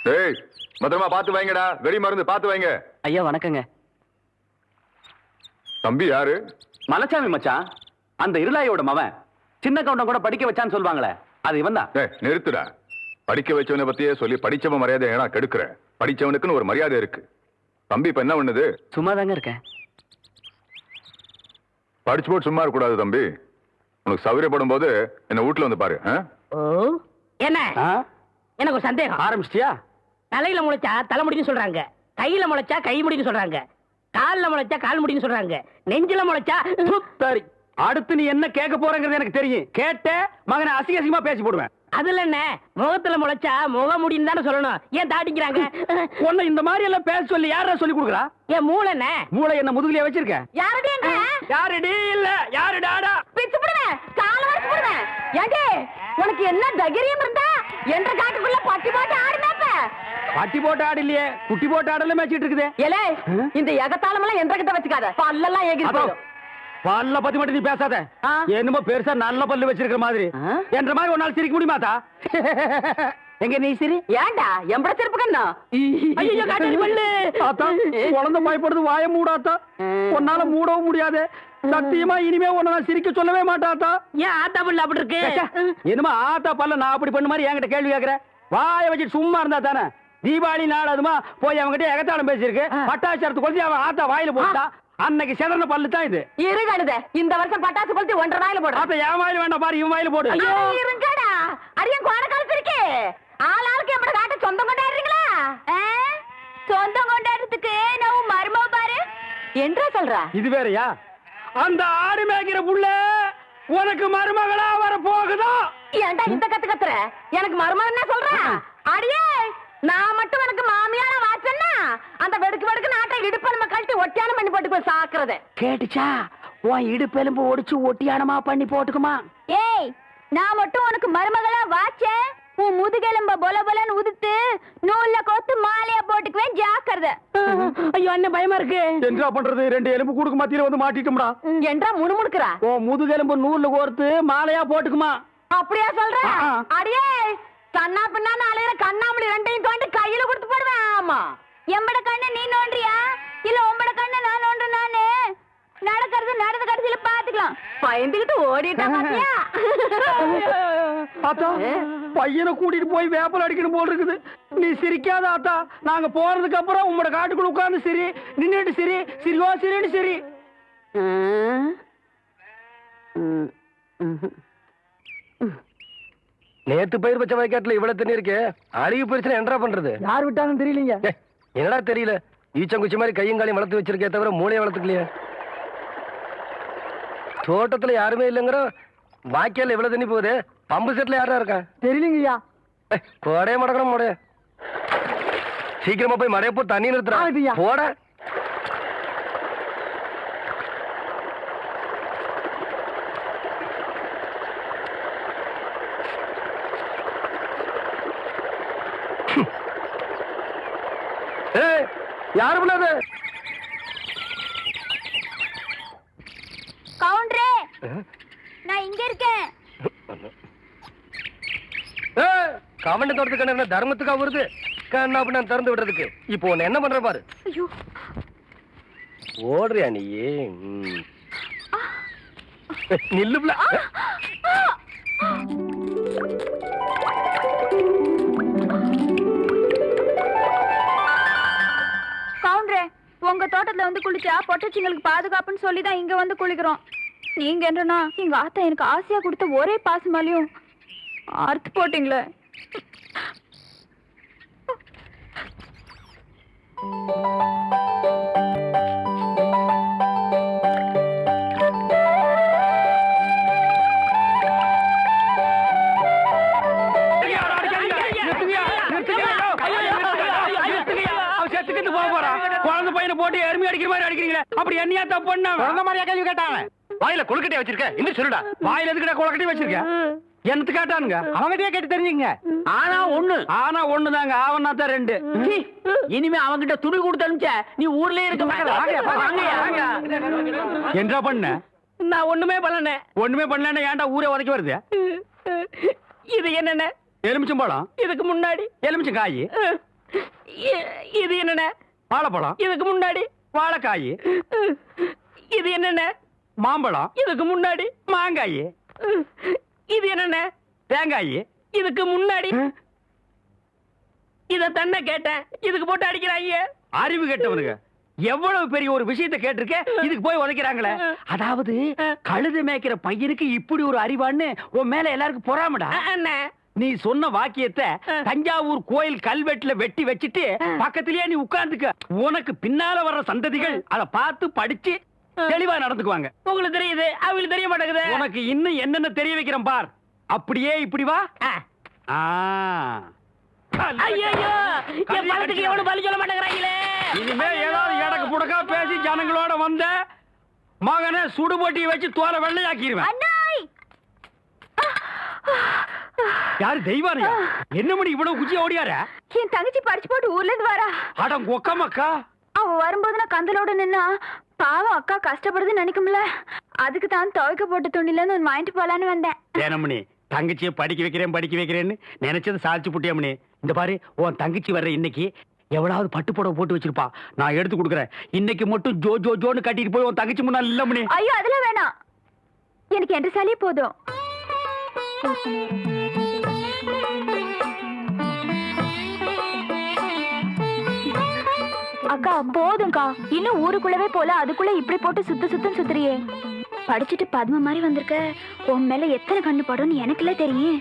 டேய் பத்திரமா பாத்து வைங்கடா. வெடி மருந்து பாத்து வைங்க. ஐயா வணக்கங்க. தம்பி யாரு? மலைச்சாமி மச்சான். அந்த இருளாயோட மவன். சின்ன கவுண்டம் கூட படிக்க வச்சான்னு சொல்லுவாங்களே, அது இவன் தான். நிறுத்துடா. படிக்க வச்சவனை பத்தியே சொல்லி படிச்சவன் மரியாதை ஏன்னா கெடுக்கிற. படிச்சவனுக்குன்னு ஒரு மரியாதை இருக்கு. தம்பி இப்ப என்ன பண்ணுது? சும்மா தாங்க இருக்கேன். படிச்சு போட்டு சும்மா இருக்க கூடாது தம்பி. உனக்கு சௌகரியப்படும் போது என்ன வீட்டுல வந்து பாரு. என்ன எனக்கு ஒரு சந்தேகம். ஆரம்பிச்சிட்டியா? தலையில முளைச்சா தலைமுடின்னு சொல்றாங்க, கையில முளைச்சா கை முடின்னு சொல்றாங்க, கால்ல முளைச்சா கால் முடின்னு சொல்றாங்க, நெஞ்சில முளைச்சா. சரி, அடுத்து நீ என்ன கேட்க போறங்கிறது எனக்கு தெரியும். கேட்ட மகனை அசிங்க அசிங்கமா பேசி போடுவேன். அதுல என்ன, முகத்துல முளைச்சா முக முடின்னு தானே சொல்லணும். ஏன் தாட்டிக்கிறாங்க? உன்னை இந்த மாதிரி எல்லாம் பேச சொல்லி யாரா சொல்லி கொடுக்குறா? ஏன் மூளை என்ன? மூளை என்ன முதுகுலயே வச்சிருக்க? யாருடி இல்ல யாரு டாடா பிச்சு போடுவேன், கால வரைக்கும் போடுவேன். ஏண்டே உனக்கு என்ன தைரியம் இருந்தா என்ற காட்டுக்குள்ள பட்டி போட்டு ஆடுனாப்ப. பட்டி போட்டு ஆடு இல்லையே, குட்டி போட்டு ஆடல மேய்ச்சிட்டு இருக்குது. ஏலே இந்த எகத்தாளம் எல்லாம் என்ற கிட்ட வச்சுக்காத, பல்லெல்லாம் ஏகி போயிடும். பல்ல பத்தி மட்டும் நீ பேசாத. என்னமோ பெருசா நல்ல பல்லு வச்சிருக்கிற மாதிரி. என்ற மாதிரி ஒரு நாள் சிரிக்க முடியுமாத்தா? எங்க நீ சிரி. ஏண்டா எம்பட சிரிப்பு கண்ணா? ஐயோ காட்டாடி பல்லு. ஆத்தா குழந்தை பயப்படுது, வாய மூடாத்தா. உன்னால மூடவும் முடியாது. சத்தியமா இனிமே உன்னை நான் சிரிக்க சொல்லவே மாட்டாத்தா. ஏன் ஆத்தா பல்லு அப்படி இருக்கு? என்னமா ஆத்தா பல்ல நான் அப்படி பண்ண மாதிரி என்கிட்ட கேள்வி கேட்கிற? வாய வச்சுட்டு சும்மா இருந்தா தானே. தீபாவளி நாள் அதுமா போய் அவங்ககிட்ட எகத்தாளம் பேசியிருக்கு. பட்டாசரத்து கொளுத்தி அவன் ஆத்தா வாயில போட்டா. அன்னைக்கு செதறன பல்லு தான் இது. இருங்கடுத, இந்த வருஷம் பட்டாசு கொளுத்தி 1.5 வாயில போடு. ஆத்தா என் வாயில வேண்டாம் பாரு, இவன் வாயில போடு. ஐயோ இருங்கடா, அரியன் கோண காலத்து இருக்கு. ஆளாளுக்கு எப்படி காட்ட சொந்தம் கொண்டாடுறீங்களா? சொந்தம் கொண்டாடுறதுக்கு நான் மருமவ பாரு என்றா சொல்ற. இது வேறயா? அந்த ஆடு மேய்க்கிற புள்ள உனக்கு மருமகளா வர போகுதா? ஏன்டா இந்த கத்து கத்துற? எனக்கு மருமகன் என்ன சொல்ற? அடியே நான் மட்டும் எனக்கு மாமியார வாச்சன்னா அந்த வெடுக்கு வெடுக்கு நாட்டை இடுப்பெலும்பு கழட்டி ஒட்டியானம் பண்ணி போட்டுக்கோ சாக்குறது. கேட்டுச்சா? உன் இடுப்பெலும்பு ஒடிச்சு ஒட்டியானமா பண்ணி போட்டுக்குமா? ஏய், நான் மட்டும் உனக்கு மருமகளா வாச்சேன், உன் முதுகெலும்ப பொல பொலன்னு உதுத்து நூல்ல கோத்து மாலையா போட்டுக்குவேன், ஜாக்கிரதை. ஐயோ என்ன பயமா இருக்கு. என்ன பண்றது? 2 எலும்பு கூடுக்கு மத்தியில வந்து மாட்டிட்டோம்டா. என்றா முணுமுணுக்குறா? ஓ முதுகெலும்பு நூல்ல கோர்த்து மாலையா போட்டுக்குமா? அப்படியா சொல்ற? அடியே கண்ணா பின்னான்னு அலையிற கண்ணாமணி 2ஐயும் தோண்டி கையில கொடுத்து போடுவேன். ஆமா, எம்பட கண்ணை நீ நோண்டியா இல்ல உம்பட கண்ணை நான் நோண்டு? நானு நடக்கிறது நடந்த கடைசியில பாத்துக்கலாம். பயந்துகிட்டு ஓடிட்டா பாத்தியா? ஆத்தா பையனை கூட்டிட்டு போய் வேப்பல் அடிக்கணும் போல் இருக்குது. நீ சிரிக்காத ஆத்தா. நாங்க போறதுக்கு அப்புறம் உங்களோட காட்டுக்குள்ள உட்கார்ந்து சிரி, நின்னுட்டு சிரி, சிரிவா சிரின்னு சிரி. நேத்து பயிர் பச்சை வயக்காட்டுல இவ்வளவு தண்ணி இருக்கு. அழுகி போயிருச்சுன்னா என்னடா பண்றது? யார் விட்டாங்கன்னு தெரியலீங்க. என்னடா தெரியல? ஈச்சங்குச்சி மாதிரி கையும் காலையும் வளர்த்து வச்சிருக்கே தவிர மூளையை வளர்த்துக்கலையே. தோட்டத்துல யாருமே இல்லைங்கிற வாய்க்கால எவ்வளவு தண்ணி போகுது? பம்பு செட்ல யாரா இருக்கா? தெரியலங்கய்யா. போடே மடக்கணும் போட. சீக்கிரமா போய் மடைய போ, தண்ணி நிறுத்துறா போட. யாரு பண்ணாது? கவுண்டரே, நான் இங்க இருக்கேன். கவண்ட தோட்டத்துக்கு என்ன தர்மத்துக்கா வருது? கண்ணா அப்படி நான் திறந்து விடுறதுக்கு. இப்போ உன்னை என்ன பண்ற பாரு. ஓடுறியா நீ? நில்லுப்ல. கவுண்டரே, உங்க தோட்டத்துல வந்து குளிச்சா பொட்டச்சிங்களுக்கு பாதுகாப்புன்னு சொல்லிதான் இங்க வந்து குளிக்கிறோம். நீங்க என்னன்னா எங்க ஆத்தா எனக்கு ஆசையா கொடுத்த ஒரே பாசமாலையும் அறுத்து போட்டீங்களே. குழந்தை பையனை போட்டு எருமை அடிக்கிற மாதிரி அடிக்கிறீங்களே, அப்படி என்னையா தப்பு பண்ண? குழந்தை மாதிரியா கேள்வி கேட்டாங்க? வாயில கொழுக்கட்டை வச்சிருக்க, இன்னும் சொல்லுடா. வாயில எதுக்கிட்ட கொழுக்கட்டை வச்சிருக்க? என்னத்து கேட்டானுங்க? அவங்ககிட்டயே கேட்டு தெரிஞ்சுங்க. ஆனா ஒண்ணுதாங்க, ஆவனா தான் 2. இனிமே அவங்கிட்ட துணி கொடுத்து அனுப்பிச்ச நீ ஊர்லயே இருக்க என்ன பண்ண? நான் ஒண்ணுமே பண்ணல. ஒண்ணுமே பண்ணல. ஏன்டா ஊரே உதைக்க வருது? இது என்னென்ன? எலுமிச்சம்பழம். இதுக்கு முன்னாடி எலுமிச்சம் காய். இது என்னண்ணே? வாழைப்பழம். இதுக்கு முன்னாடி வாழைக்காய். இது என்னண்ணே? மாம்பழம். இதுக்கு முன்னாடி மாங்காய். இது என்னண்ணே? தேங்காய். இதுக்கு முன்னாடி இத தன்ன கேட்டேன், இதுக்கு போட்டு அடிக்கிறாங்க. அறிவு கேட்டவனுங்க எவ்வளவு பெரிய ஒரு விஷயத்தை கேட்டிருக்க, இதுக்கு போய் உதைக்கிறாங்களே. அதாவது கழுது மேய்க்கிற பையனுக்கு இப்படி ஒரு அறிவான்னு உன் மேல எல்லாருக்கும் பொறாமடா. நீ சொன்ன வாக்கியத்தை தஞ்சாவூர் கோயில் கல்வெட்டுல வெட்டி வச்சிட்டு பக்கத்திலேயே நீ உட்கார்ந்துக்க. உனக்கு பின்னால வர்ற சந்ததிகள் அதை பார்த்து படிச்சு தெளிவா நடந்துக்குவாங்க. உங்களுக்கு தெரியுது, அவங்களுக்கு தெரிய மாட்டேங்குது. உனக்கு இன்னும் என்னென்ன தெரிய வைக்கிறேன் பார். அப்படியே இப்படி வா. ஐயோ, என் பழத்துக்கு எவனும் பலி சொல்ல மாட்டேங்கிறாங்களே. இனிமே ஏதாவது எடக்கு புடக்கா பேசி ஜனங்களோட வந்த மகனை சுடு போட்டியை வச்சு தோலை வெள்ளையாக்கிடுவேன். யாரு தெய்வானையா? என்ன மணி இவ்வளவு குச்சி ஓடியார? என் தங்கச்சி படிச்சு போட்டு ஊர்ல இருந்து வரா. அடம் கொக்கமக்கா. அவ வரும்போது நான் கந்தலோட நின்னா பாவம் அக்கா கஷ்டப்படுதுன்னு நினைக்கும்ல, அதுக்கு தான் துவைக்க போட்ட துணில இருந்து ஒன்னு வாங்கிட்டு போலான்னு வந்தேன். ஏனமணி தங்கச்சியை படிக்க வைக்கிறேன்னு நினைச்சது சாதிச்சு புட்டியாமணி. இந்த பாரு, உன் தங்கச்சி வர்ற இன்னைக்கு எவ்வளவு பட்டு புடவை போட்டு வச்சிருப்பா, நான் எடுத்து கொடுக்குறேன். இன்னைக்கு மட்டும் ஜோ ஜோ ஜோன்னு கட்டிட்டு போய் உன் தங்கச்சி முன்னாள் இல்லமணி. ஐயோ அதெல்லாம் வேணாம், எனக்கு என்ற சாலியே போதும். அக்கா போதும்க்கா, இன்னும் ஊருக்குள்ளவே போல அதுக்குள்ள இப்படி போட்டு சுத்தம் சுத்துறியே. படிச்சுட்டு பத்ம மாதிரி வந்திருக்க, உன் மேல எத்தனை கண்ணு படும்னு எனக்குல தெரியும்.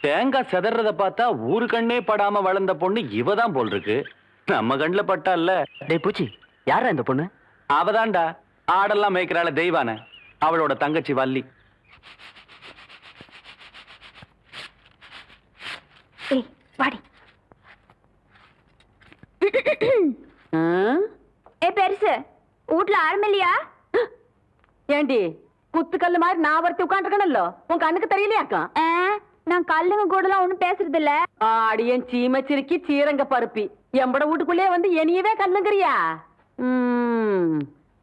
தேங்காய் செதறத பார்த்தா ஊரு கண்ணே படாம வளர்ந்த பொண்ணு இவதான் போல் இருக்கு. நம்ம கண்ணுல பட்டா இல்ல. டேய் பூச்சி, யாரா இந்த பொண்ணு? அவதான்டா ஆடெல்லாம் மேய்க்கிறாள தெய்வான, அவளோட தங்கச்சி வள்ளி. ஏய் வாடி. ஏ பெருசு, வீட்ல ஆரம்பில்லையா? ஏண்டி குத்துக்கல்லு மாதிரி நான் ஒருத்தி உட்காந்துருக்கணும்ல, உன் கண்ணுக்கு தெரியலையாக்கா? நான் கல்லுங்க கூடலாம் ஒண்ணும் பேசுறது இல்ல. ஆடியன் சீமச்சிருக்கி சீரங்க பருப்பி எம்பட வீட்டுக்குள்ளே வந்து என்னையவே கல்லுங்கிறியா?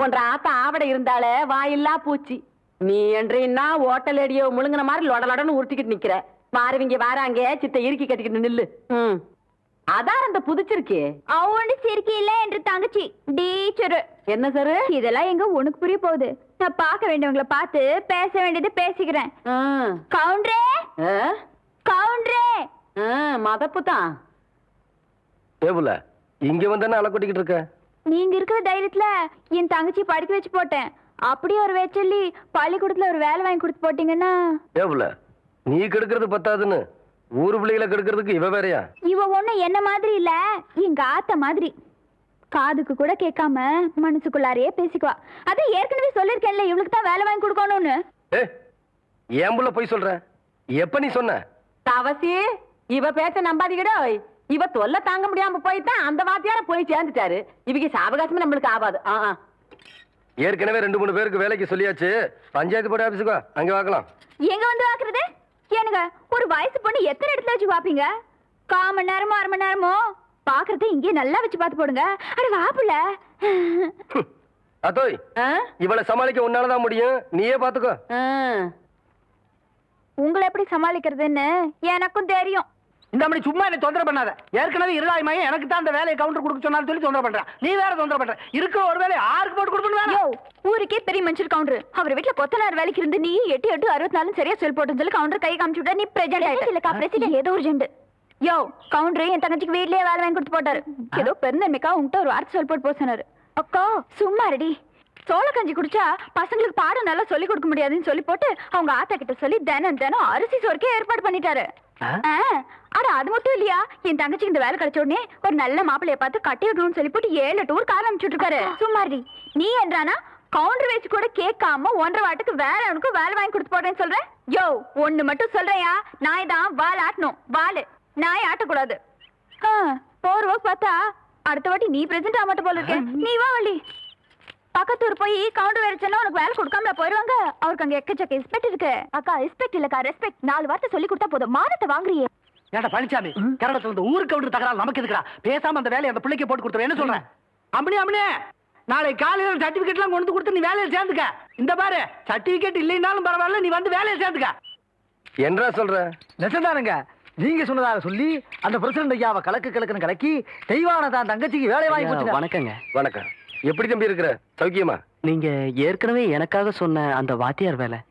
ஒன்ற ஆத்த ஆவட இருந்தாலே வாயில்லா பூச்சி. நீ என்றா ஓட்டல் அடியோ முழுங்கின மாதிரி லொடலொடன்னு உருட்டிக்கிட்டு நிக்கிற. மாறுவீங்க வாராங்க சித்த இறுக்கி கட்டிக்கிட்டு நில்லு. அதான் அந்த புதிச்சிருக்கே. அவனு சிரிக்கி இல்ல என்று தங்கச்சி டீச்சரு. என்ன சார் இதெல்லாம் எங்க உனக்கு புரிய போகுது? நான் பார்க்க வேண்டியவங்களை பார்த்து பேச வேண்டியது பேசிக்கிறேன். கவுண்டரே கவுண்டரே. மதப்பு தான். டேபுல இங்க வந்தானே அலை கொட்டிக்கிட்டு இருக்க. நீங்க இருக்கிற தைரியத்துல என் தங்கச்சி படிக்க வச்சு போட்டேன். அப்படியே ஒரு வேச்சொல்லி பள்ளிக்கூடத்துல ஒரு வேலை வாங்கி கொடுத்து போட்டீங்கன்னா. டேபுல நீ கெடுக்கிறது பத்தாதுன்னு ஊரு பிள்ளைகளை கெடுக்கிறதுக்கு இவ வேறையா? இவ ஒண்ணு என்ன மாதிரி இல்ல, எங்க ஆத்த மாதிரி. காதுக்கு கூட கேட்காம மனசுக்குள்ளாரையே பேசிக்குவா. அதான் ஏற்கனவே சொல்லிருக்கேன்ல, இவளுக்கு தான் வேலை வாங்கி கொடுக்கணும்னு. ஏன் புள்ள போய் சொல்ற? எப்ப நீ சொன்ன? தவசி இவ பேச்ச நம்பாதீங்கடா. இவ தொல்லை தாங்க முடியாம போய்தான் அந்த வாத்தியார போய் சேர்ந்துட்டாரு. இவங்க சாவகாசமே நம்மளுக்கு ஆகாது. ஏற்கனவே 2-3 பேருக்கு வேலைக்கு சொல்லியாச்சு. பஞ்சாயத்து போர்டு ஆபீஸுக்கு வா, அங்க வாக்கலாம். எங்க வந்து வாக்குறது? எனக்கு ஒரு வயசு பொண்ணு எத்தனை இடத்துல வச்சு பாப்பீங்க? 1/4 மணி நேரமோ 1/2 மணி நேரமோ பாக்குறது இங்கே நல்லா வச்சு பார்த்து போடுங்க. அட வாப்புல அதோய், இவளை சமாளிக்க உன்னாலதான் முடியும், நீயே பாத்துக்கோ. உங்களை எப்படி சமாளிக்கிறதுன்னு எனக்கும் தெரியும். இந்த மணி சும்மா என்ன தொந்தரவு பண்ணாத. ஏற்கனவே இருளாய்மையே எனக்கு தான் அந்த வேலையை கவுண்டர் கொடுக்க சொன்னாலும் சொல்லி தொந்தரவு பண்றான். நீ வேற தொந்தரவு பண்ற. இருக்கிற ஒரு வேலையை ஆருக்கு போட்டு கொடுக்கணும்? ஊருக்கே பெரிய மனுஷர் கவுண்டர். அவர் வீட்டுல கொத்தனார் வேலைக்கு இருந்து நீ 8-8-64 சரியா சொல் போட்டு சொல்லி கவுண்டர் கை காமிச்சு விட்டா. நீ பிரசிடென்ட் இல்லக்கா, பிரசிடென்ட் ஏதோ ஒரு ஜெண்டு. யோ கவுண்டர் என் தங்கச்சிக்கு வீட்லயே வேலை வாங்கி கொடுத்து போட்டாரு. ஏதோ பெருந்தன்மைக்கா உங்ககிட்ட ஒரு வார்த்தை சொல் போட்டு போக சொன்னாரு. அக்கா சும்மா ரெடி. சோள கஞ்சி குடிச்சா பசங்களுக்கு பாடம் நல்லா சொல்லி கொடுக்க முடியாதுன்னு சொல்லி போட்டு அவங்க ஆத்தா கிட்ட சொல்லி தினம் அரிசி சோறுக்கே ஏற்பாடு பண்ணிட்டாரு. அட அது மட்டும் இல்லையா, என் தங்கச்சிக்கு இந்த வேலை கிடைச்ச உடனே ஒரு நல்ல மாப்பிள்ளைய பார்த்து கட்டி வைக்கணும்னு சொல்லி போட்டு 7 டூர் கார் அனுப்பிச்சுட்டு இருக்காரு. சும்மாடி நீ என்றானா கவுண்டர் வச்சு கூட கேட்காம 1.5 வாட்டுக்கு வேற அவனுக்கு வேலை வாங்கி கொடுத்து போட்டேன்னு சொல்றேன். யோ ஒண்ணு மட்டும் சொல்றையா, நாய் தான் வால் ஆட்டணும், வாலு நாய் ஆட்டக்கூடாது. போர்வ பார்த்தா அடுத்த வாட்டி நீ பிரசன்ட் ஆக மாட்ட போல இருக்க. நீ வா வள்ளி. பக்கத்தூர் போய் கவுண்டர் வேற சொன்னா உனக்கு வேலை கொடுக்காம போயிருவாங்க. அவருக்கு அங்க எக்கச்சக்க ரெஸ்பெக்ட் இருக்கு. அக்கா ரெஸ்பெக்ட் இல்லக்கா ரெஸ்பெக்ட். 4 வார்த்தை சொல்லி கொடுத்தா போதும், மானத்தை வாங்குறியே. ஏடா பழனிசாமி, கரடத்துல இந்த ஊருக்கு கவுண்டர் தகராறு நமக்கு எதுக்குறா? பேசாம அந்த வேலையை அந்த பிள்ளைக்கு போட்டு கொடுத்துரு. என்ன சொல்றேன்? அம்மனி நாளை காலையில சர்டிபிகேட் எல்லாம் கொண்டு கொடுத்து நீ வேலையை சேர்ந்துக்க. இந்த பாரு, சர்டிபிகேட் இல்லைனாலும் பரவாயில்ல, நீ வந்து வேலையை சேர்ந்துக்க. என்ன சொல்ற? நெசந்தானுங்க, நீங்க சொன்னதாக சொல்லி அந்த பிரசிடண்ட் ஐயாவை கலக்குன்னு கலக்கி தெய்வான தான் தங்கச்சிக்கு வேலை வாங்கி போச்சு. வணக்கங்க. வணக்கம். எப்படி தம்பி இருக்கிற? சௌக்கியமா? நீங்க ஏற்கனவே எனக்காக சொன்ன அந்த வாத்தியார் வேலை.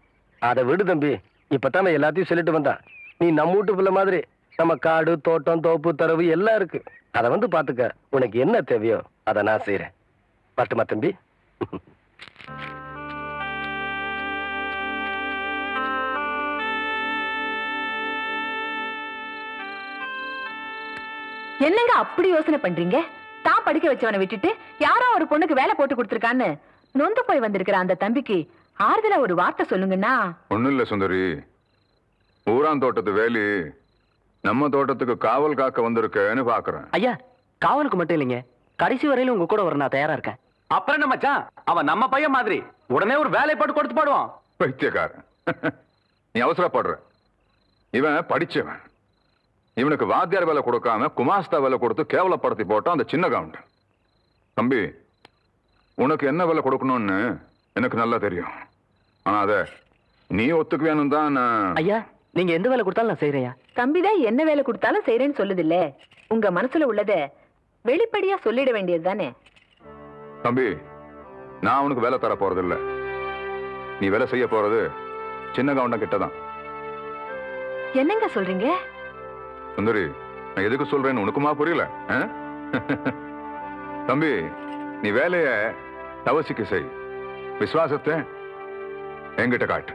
அதை விடு தம்பி, இப்பதான் எல்லாத்தையும் சொல்லிட்டு வந்தான். நீ நம்ம வீட்டு பிள்ளை மாதிரி நம்ம காடு தோட்டம் தோப்பு தரவு எல்லாம் இருக்கு. அதை வந்து பாத்துக்க. உனக்கு என்ன தேவையோ அதை நான் செய்யறேன். பட்டுமா தம்பி? என்னங்க அப்படி யோசனை பண்றீங்க? தான் படிக்க வச்சவனை விட்டுட்டு யாரோ ஒரு பொண்ணுக்கு வேலை போட்டு கொடுத்துருக்கான்னு நொந்து போய் வந்திருக்கிற அந்த தம்பிக்கு ஆறுதலா ஒரு வார்த்தை சொல்லுங்கன்னா. ஒண்ணும் இல்ல சுந்தரி, ஊரான் தோட்டத்து வேலி நம்ம தோட்டத்துக்கு காவல் காக்க வந்திருக்கேன்னு பாக்குறேன். ஐயா, காவலுக்கு மட்டும் இல்லைங்க, கடைசி வரையில உங்க கூட வர நான் தயாரா இருக்கேன். அப்புறம் என்ன மச்சான், அவன் நம்ம பையன் மாதிரி உடனே ஒரு வேலை போட்டு கொடுத்து பாடுவான். பைத்தியக்காரன். நீ அவசரப்படுற. இவன் படிச்சவன். இவனுக்கு வாத்தியார் வேலை கொடுக்காம குமாஸ்தா வேலை கொடுத்து கேவலப்படுத்தி போட்டான் அந்த சின்ன கவுண்ட். தம்பி, உனக்கு என்ன வேலை கொடுக்கணும்னு எனக்கு நல்லா தெரியும். ஆனா அத நீ ஒத்துக்குவேன்னு தான் நான். ஐயா, நீங்க எந்த வேலை கொடுத்தாலும் நான் செய்யறேன். தம்பிதான் என்ன வேலை கொடுத்தாலும் செய்யறேன்னு சொல்லுது இல்ல, உங்க மனசுல உள்ளத வெளிப்படையா சொல்லிட வேண்டியது தானே. தம்பி, நான் உனக்கு வேலை தர போறது இல்ல. நீ வேலை செய்ய போறது சின்ன கவுண்டம் கிட்டதான். என்னங்க சொல்றீங்க? சுந்தரி, நான் எதுக்கு சொல்றேன்னு உனக்குமா புரியல? தம்பி, நீ வேலைய தவசிக்கு செய், விசுவாசத்தை என்கிட்ட காட்டு.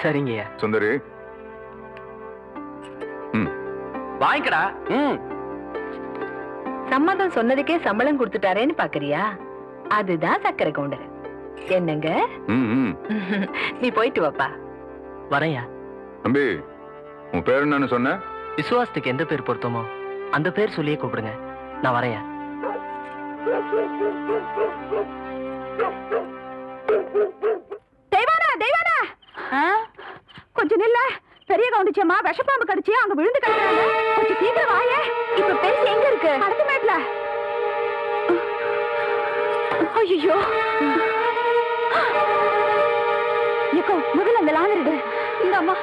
சரிங்கய்யா. சுந்தரி, வாங்கிக்கடா. சம்மதம் சொன்னதுக்கே சம்பளம் கொடுத்துட்டாரேன்னு பாக்குறியா? அதுதான் சக்கரை கவுண்டர். என்னங்க? நீ போயிட்டு வாப்பா. வரையா. தம்பி, உன் பேர் என்னன்னு சொன்ன? விசுவாசத்துக்கு எந்த பேர் பொருத்தமோ அந்த பேர் சொல்லியே கூப்பிடுங்க. நான் வரையா. கொஞ்சம் நில்ல. பெரிய கவுண்டிச்சம்மா விஷப்பாம்பு கடிச்சு அங்க விழுந்து கிடக்குறாங்க. கொஞ்சம் சீக்கிரம் வாயே. இப்ப பேசி எங்க இருக்கு? அடுத்த மேட்ல. ஐயோ, ஏக்கோ முதல்ல அந்த லாந்தரிடு. இந்த அம்மா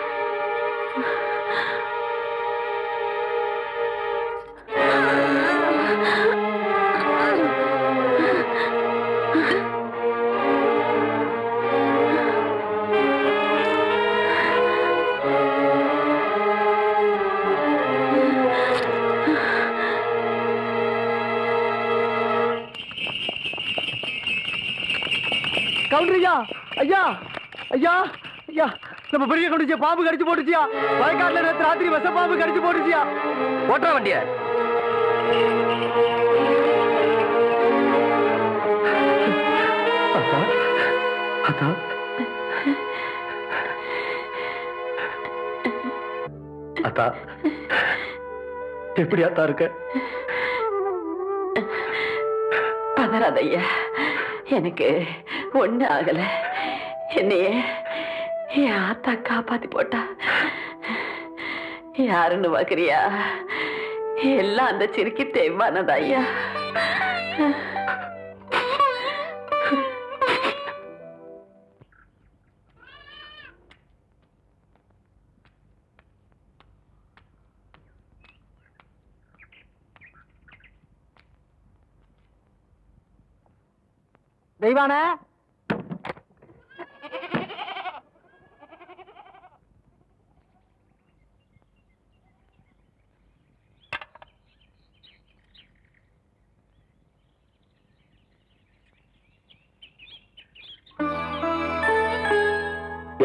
கவுண்டரியா, ஐயா ஐயா ஐயா, நம்ம பெரிய கவுண்டிச்ச பாம்பு கடிச்சு போட்டுச்சியா. வயக்காட்டுல நேற்று ராத்திரி விஷ பாம்பு கடிச்சு போட்டுச்சியா. ஓட்டுற வண்டிய. அத்தா, எப்படி அத்தா இருக்க? பதறாத ஐயா, எனக்கு ஒண்ணு ஆகல. என்னைய என் ஆத்தா காப்பாத்தி போட்டா. யாருன்னு பாக்குறியா? எல்லாம் அந்த சிறுக்கி தேவானதா ஐயா. தெய்வான,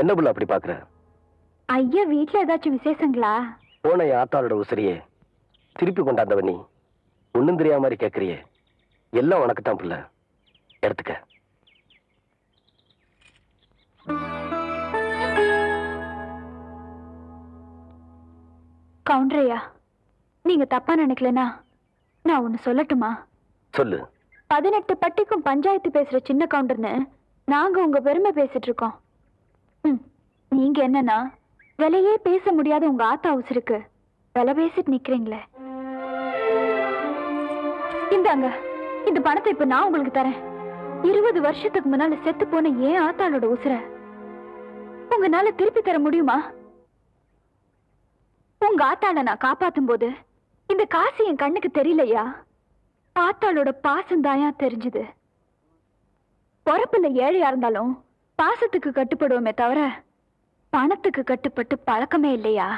என்ன புள்ள அப்படி பாக்குற? ஐயா, வீட்டுல ஏதாச்சும் விசேஷங்களா? போன என் ஆத்தாளோட உசிரியே திருப்பி கொண்டாந்தவ நீ ஒண்ணும் தெரியாம மாதிரி கேக்குறியே. எல்லாம் உனக்கு தான் புள்ள, எடுத்துக்க. கவுண்டரையா, நீங்க தப்பா நினைக்கலனா நான் ஒண்ணு சொல்லட்டுமா? சொல்லு. 18 பட்டிக்கும் பஞ்சாயத்து பேசுற சின்ன கவுண்டர்னு நாங்க உங்க பெருமை பேசிட்டு இருக்கோம். நீங்க என்னன்னா விலையே பேச முடியாத உங்க ஆத்தா உசுருக்கு விலை பேசிட்டு நிக்கிறீங்களே. இந்தாங்க இந்த பணத்தை இப்ப நான் உங்களுக்கு தரேன். 20 வருஷத்துக்கு முன்னால செத்து போன ஏன் ஆத்தாளோட உசுர உங்களால திருப்பி தர முடியுமா? உங்க ஆத்தாள நான் காப்பாத்தும் போது இந்த காசு என் கண்ணுக்கு தெரியலையா? ஆத்தாளோட பாசம் தாயா தெரிஞ்சுது. பொறப்புல ஏழையா இருந்தாலும் பாசத்துக்கு கட்டுப்படுவோமே தவிர பணத்துக்கு கட்டுப்பட்டு பழக்கமே இல்லையா?